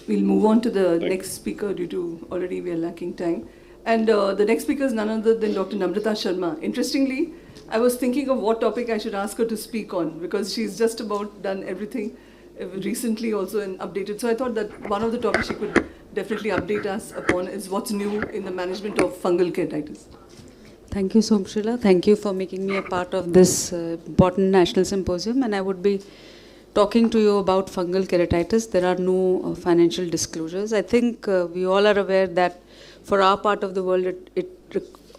We'll move on to the next speaker due to already we are lacking time. And the next speaker is none other than Dr. NAMRATA Sharma. Interestingly, I was thinking of what topic I should ask her to speak on because she's just about done everything recently also and updated. So I thought that one of the topics she could definitely update us upon is what's new in the management of fungal keratitis. Thank you, Somshila. Thank you for making me a part of this important national symposium. And I would be talking to you about fungal keratitis. There are no financial disclosures. I think we all are aware that for our part of the world,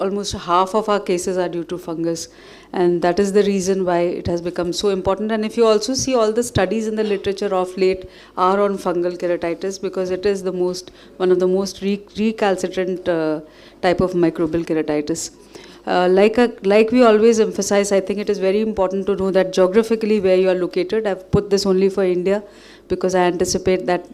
almost half of our cases are due to fungus, and that is the reason why it has become so important. And if you also see, all the studies in the literature of late are on fungal keratitis because it is one of the most recalcitrant type of microbial keratitis. Like we always emphasize, I think it is very important to know that geographically where you are located. I've put this only for India because I anticipate that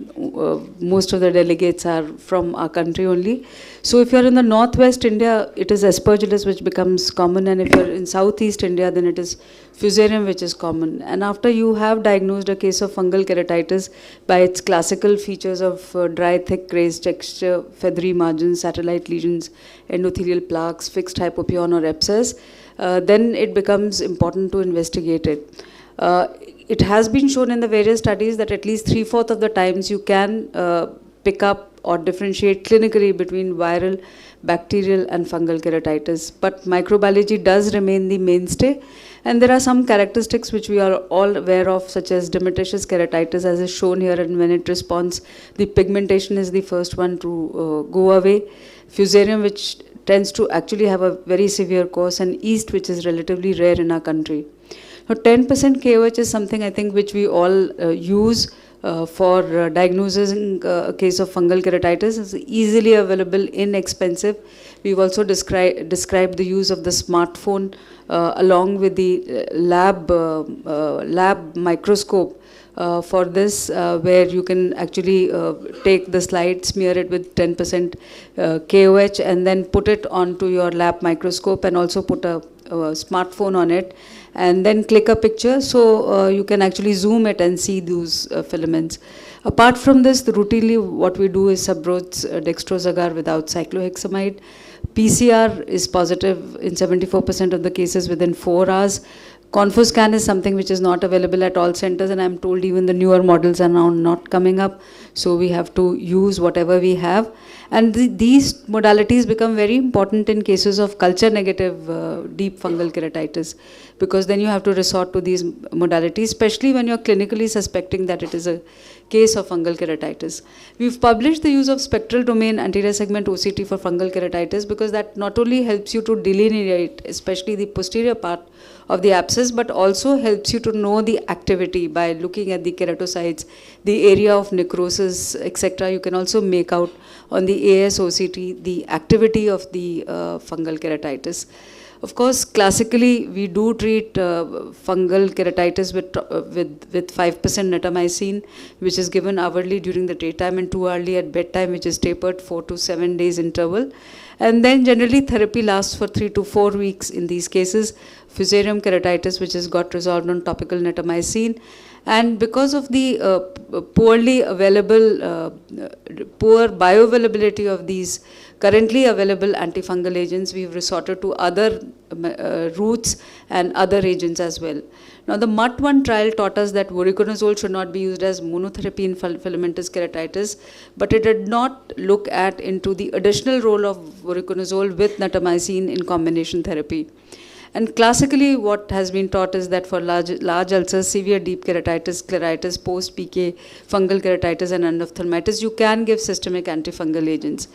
most of the delegates are from our country only. So if you're in the northwest India, it is Aspergillus which becomes common, and if you're in southeast India, then it is Fusarium which is common. And after you have diagnosed a case of fungal keratitis by its classical features of dry, thick, raised texture, feathery margins, satellite lesions, endothelial plaques, fixed hypopyon or abscess, then it becomes important to investigate it. It has been shown in the various studies that at least 3/4 of the times you can pick up or differentiate clinically between viral, bacterial and fungal keratitis. But microbiology does remain the mainstay, and there are some characteristics which we are all aware of, such as dematitious keratitis as is shown here, and when it responds, the pigmentation is the first one to go away. Fusarium, which tends to actually have a very severe course, and yeast, which is relatively rare in our country. Now, 10% KOH is something I think which we all use for diagnosing a case of fungal keratitis. It's easily available, inexpensive. We've also described the use of the smartphone along with the lab microscope for this, where you can actually take the slide, smear it with 10% KOH, and then put it onto your lab microscope and also put a smartphone on it, and then click a picture, so you can actually zoom it and see those filaments. Apart from this, routinely what we do is Subro's dextrose agar without cyclohexamide. PCR is positive in 74% of the cases within 4 hours. Confoscan is something which is not available at all centers, and I'm told even the newer models are now not coming up, so we have to use whatever we have. And these modalities become very important in cases of culture negative deep fungal keratitis, because then you have to resort to these modalities, especially when you're clinically suspecting that it is a case of fungal keratitis. We've published the use of spectral domain anterior segment OCT for fungal keratitis because that not only helps you to delineate, especially the posterior part of the abscess, but also helps you to know the activity by looking at the keratocytes, the area of necrosis, etc. You can also make out on the ASOCT the activity of the fungal keratitis. Of course, classically, we do treat fungal keratitis with 5% netamycin, which is given hourly during the daytime and 2 hourly at bedtime, which is tapered 4 to 7 days interval. And then generally therapy lasts for 3 to 4 weeks in these cases. Fusarium keratitis, which has got resolved on topical netamycin. And because of the poorly available, poor bioavailability of these currently available antifungal agents, we've resorted to other routes and other agents as well. Now, the MUT1 trial taught us that voriconazole should not be used as monotherapy in filamentous keratitis, but it did not look at into the additional role of voriconazole with natamycin in combination therapy. And classically, what has been taught is that for large ulcers, severe deep keratitis, scleritis, post-PK, fungal keratitis, and endophthalmitis, you can give systemic antifungal agents.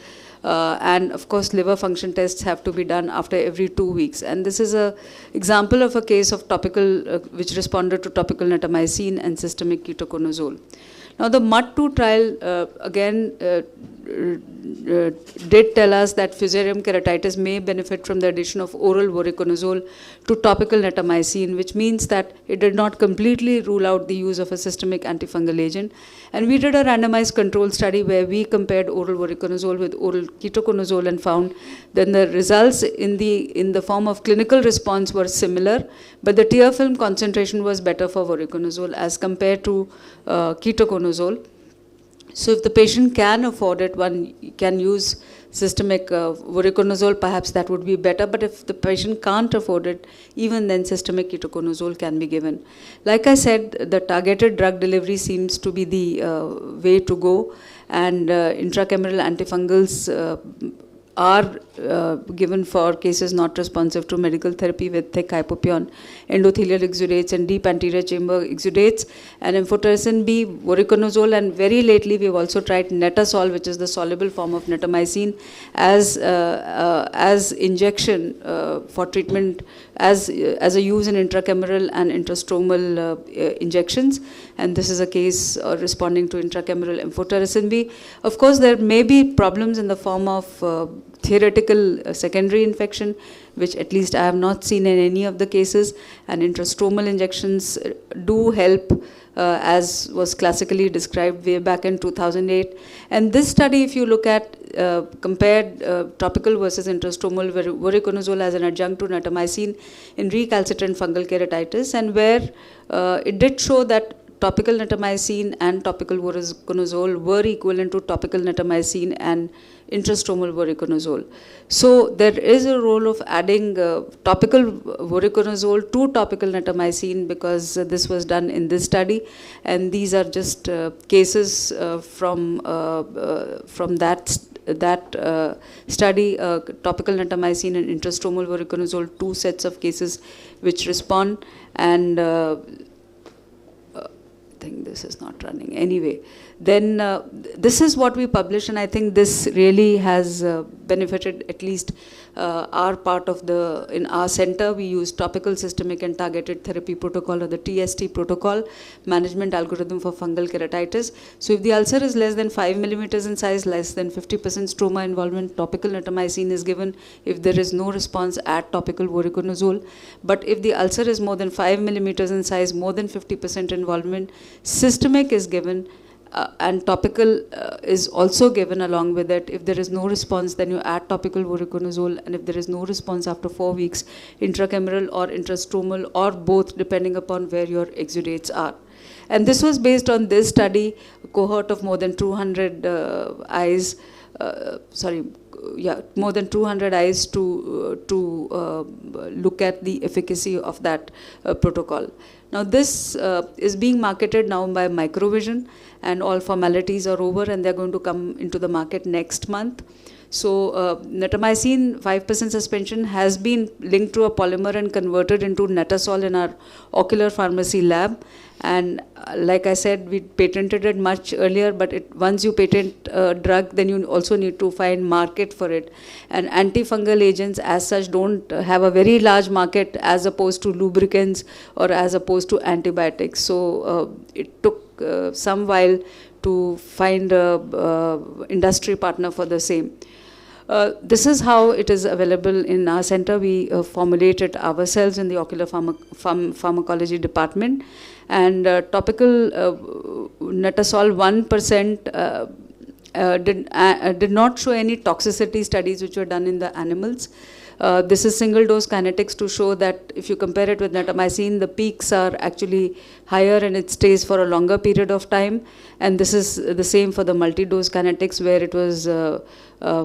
And of course, liver function tests have to be done after every 2 weeks. And this is an example of a case of topical, which responded to topical natamycin and systemic ketoconazole. Now, the MUT2 trial, again, did tell us that Fusarium keratitis may benefit from the addition of oral voriconazole to topical natamycin, which means that it did not completely rule out the use of a systemic antifungal agent. And we did a randomized control study where we compared oral voriconazole with oral ketoconazole and found that the results in the form of clinical response were similar, but the tear film concentration was better for voriconazole as compared to ketoconazole. So if the patient can afford it, one can use systemic voriconazole, perhaps that would be better. But if the patient can't afford it, even then systemic ketoconazole can be given. Like I said, the targeted drug delivery seems to be the way to go, and intracameral antifungals are given for cases not responsive to medical therapy with thick hypopion, endothelial exudates and deep anterior chamber exudates, and amphotericin B, voriconazole, and very lately we've also tried netasol, which is the soluble form of netamycin, as injection for treatment, as a use in intracameral and intrastromal injections, and this is a case responding to intracameral amphotericin B. Of course, there may be problems in the form of theoretical secondary infection, which at least I have not seen in any of the cases, and intrastromal injections do help, as was classically described way back in 2008. And this study, if you look at compared topical versus intrastromal voriconazole as an adjunct to netamycin in recalcitrant fungal keratitis, and where it did show that topical netamycin and topical voriconazole were equivalent to topical netamycin and intrastromal voriconazole. So there is a role of adding topical voriconazole to topical netamycin, because this was done in this study, and these are just cases from that study, topical netamycin and intrastromal voriconazole, 2 sets of cases which respond, and I think this is not running anyway. Then this is what we publish, and I think this really has benefited at least our part of in our center. We use topical, systemic and targeted therapy protocol, or the TST protocol, management algorithm for fungal keratitis. So if the ulcer is less than 5 millimeters in size, less than 50% stroma involvement, topical netamycin is given. If there is no response, add topical voriconazole. But if the ulcer is more than 5 millimeters in size, more than 50% involvement, systemic is given. And topical is also given along with it. If there is no response, then you add topical voriconazole, and if there is no response after 4 weeks, intracameral or intrastromal or both, depending upon where your exudates are. And this was based on this study, a cohort of more than 200 eyes, more than 200 eyes to look at the efficacy of that protocol. Now this is being marketed now by Microvision, and all formalities are over, and they're going to come into the market next month. So netamycin 5% suspension has been linked to a polymer and converted into netasol in our ocular pharmacy lab. And like I said, we patented it much earlier, but once you patent a drug, then you also need to find market for it. And antifungal agents as such don't have a very large market as opposed to lubricants or as opposed to antibiotics. So it took some while to find a industry partner for the same. This is how it is available in our center. We formulate it ourselves in the ocular pharmacology department. And topical netasol 1% did not show any toxicity studies which were done in the animals. This is single dose kinetics to show that if you compare it with netamycin, the peaks are actually higher and it stays for a longer period of time. And this is the same for the multi-dose kinetics, where it was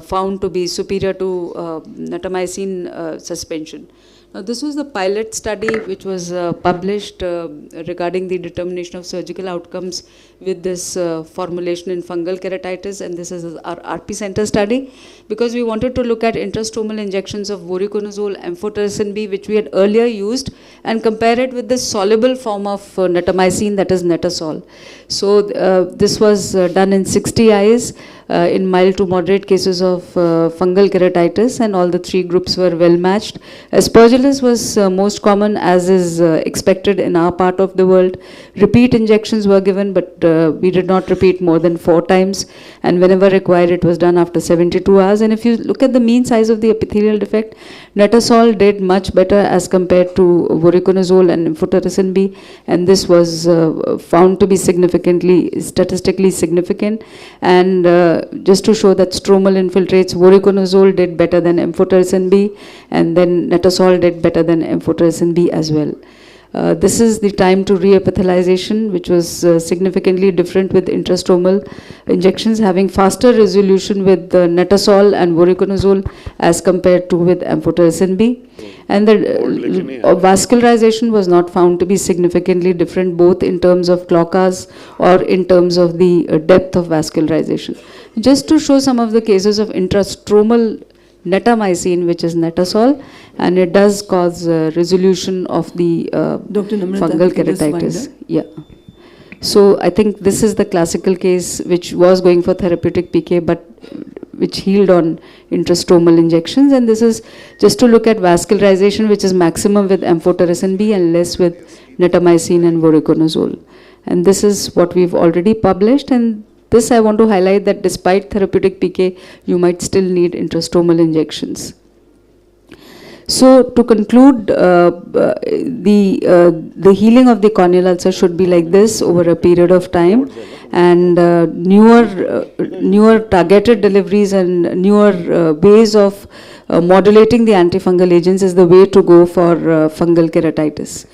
found to be superior to netamycin suspension. Now, this was the pilot study which was published regarding the determination of surgical outcomes with this formulation in fungal keratitis, and this is our RP center study, because we wanted to look at intrastromal injections of voriconazole, amphotericin B, which we had earlier used, and compare it with the soluble form of netamycin, that is netasol. So this was done in 60 eyes in mild to moderate cases of fungal keratitis, and all the 3 groups were well matched. Aspergillus was most common, as is expected in our part of the world. Repeat injections were given, but we did not repeat more than 4 times, and whenever required it was done after 72 hours. And if you look at the mean size of the epithelial defect, netasol did much better as compared to voriconazole and amphotericin B, and this was found to be statistically significant. And just to show that stromal infiltrates, voriconazole did better than amphotericin B, and then netasol did better than amphotericin B as well. This is the time to reepithelialization, which was significantly different with intrastromal injections, having faster resolution with netasol and voriconazole as compared to with amphotericin B. And the vascularization was not found to be significantly different, both in terms of cloacas or in terms of the depth of vascularization. Just to show some of the cases of intrastromal netamycin, which is netasol, and it does cause resolution of the fungal keratitis. Yeah. So I think this is the classical case which was going for therapeutic PK, but which healed on intrastromal injections. And this is just to look at vascularization, which is maximum with amphotericin B and less with netamycin and voriconazole. And this is what we've already published. And this I want to highlight that despite therapeutic PK, you might still need intrastromal injections. So to conclude, the healing of the corneal ulcer should be like this over a period of time, and newer targeted deliveries and newer ways of modulating the antifungal agents is the way to go for fungal keratitis.